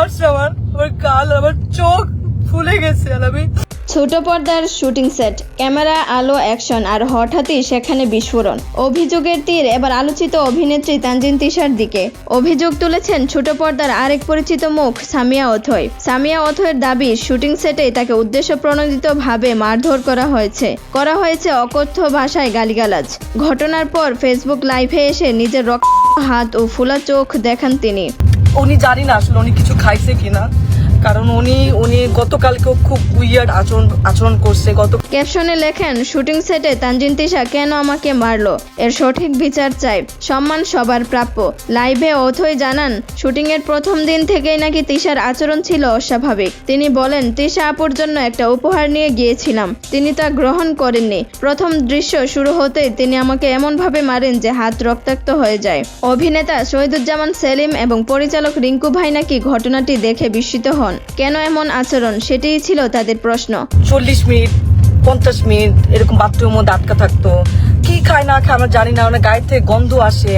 মারছে আমার গাল, আমার চোখ ফুলে গেছে। আর আমি ছোট পর্দার শুটিং সেট, ক্যামেরা, আলো, অ্যাকশন আর হঠাৎই সেখানে বিস্ফোরণ। অভিযোগের তীর এবার আলোচিত অভিনেত্রী তানজিন তিশার দিকে। অভিযোগ তুলেছেন ছোট পর্দার আরেক পরিচিত মুখ সামিয়া অথৈ। সামিয়া অথৈয়ের দাবি, শুটিং সেটেই তাকে উদ্দেশ্যপ্রণোদিতভাবে মারধর করা হয়েছে অকথ্য ভাষায় গালিগালাজ। ঘটনার পর ফেসবুক লাইভে এসে নিজের রক্ত হাত ও ফুলা চোখ দেখান তিনি। উনি জানি না আসলে উনি কিছু খাইছে কিনা, কারণ উনি গতকালকেও খুব উইয়ার্ড আচরণ করছে। ক্যাপশনে লেখেন, শুটিং সেটে তানজিন তিশা কেন আমাকে মারলো, এর সঠিক বিচার চাই, সম্মান সবার প্রাপ্য। লাইভে অথৈ জানান, শুটিং এর প্রথম দিন থেকেই নাকি তিশার আচরণ ছিল অস্বাভাবিক। তিনি বলেন, তিশা আপুর জন্য একটা উপহার নিয়ে গিয়েছিলাম, তিনি তা গ্রহণ করেননি। প্রথম দৃশ্য শুরু হতেই তিনি আমাকে এমনভাবে মারেন যে হাত রক্তাক্ত হয়ে যায়। অভিনেতা শহীদুজ্জামান সেলিম এবং পরিচালক রিঙ্কু ভাই নাকি ঘটনাটি দেখে বিস্মিত হন। কেন এমন আচরণ, সেটিই ছিল তাদের প্রশ্ন। 40 মিনিট 50 মিনিট এরকম বাথরুমের মধ্যে আটকা থাকতো, কি খায় না খায় আমরা জানি না, ওনার গায়ে থেকে গন্ধ আসে।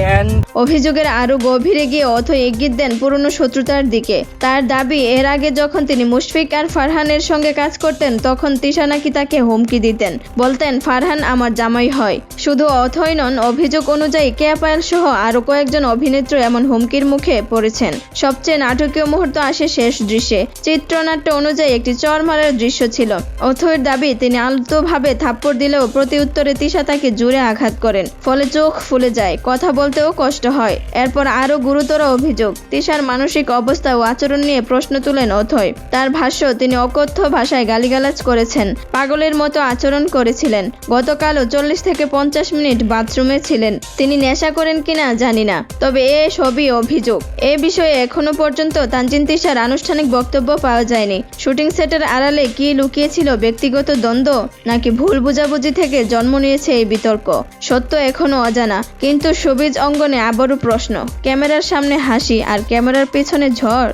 অভিযোগের আরো গভীরে গিয়ে অথৈ ইঙ্গিত দেন পুরনো শত্রুতার দিকে। তার দাবি, এর আগে যখন তিনি মুশফিক আর ফারহানের সঙ্গে কাজ করতেন তখন তিশা নাকি তাকে হুমকি দিতেন, বলতেন ফারহান আমার জামাই হয়। শুধু অথৈ নন, অভিযোগ অনুযায়ী কেয়া পায়েল সহ আরো কয়েকজন অভিনেত্রী এমন হুমকির মুখে পড়েছেন। সবচেয়ে নাটকীয় মুহূর্ত আসে শেষ দৃশ্যে। চিত্রনাট্য অনুযায়ী একটি চর মারার দৃশ্য ছিল। অথৈর দাবি, তিনি আলতোভাবে থাপ্পড় দিলেও প্রতি উত্তরে তিশা তাকে জোরে আঘাত করেন, ফলে চোখ ফুলে যায়, কথা বলতেও কষ্ট হয়। এরপর আরো গুরুতর অভিযোগ, তিশার মানসিক অবস্থা ও আচরণ নিয়ে প্রশ্ন তুলেন অথৈ। তার ভাষ্য, তিনি অকথ্য ভাষায় গালিগালাজ করেছেন, পাগলের মতো আচরণ করেছিলেন। গতকালও 40 থেকে 50 মিনিট বাথরুমে ছিলেন। তিনি নেশা করেন কিনা জানি না, তবে এ সবই অভিযোগ। এ বিষয়ে এখনো পর্যন্ত তানজিন তিশার আনুষ্ঠানিক বক্তব্য পাওয়া যায়নি। শুটিং সেটের আড়ালে কি লুকিয়েছিল, ব্যক্তিগত দ্বন্দ্ব নাকি ভুল বোঝাবুঝি থেকে জন্ম নিয়েছে এই বিতর্ক? সত্য এখনো অজানা, কিন্তু শোবিজ অঙ্গনে আবারও প্রশ্ন, ক্যামেরার সামনে হাসি আর ক্যামেরার পেছনে ঝড়।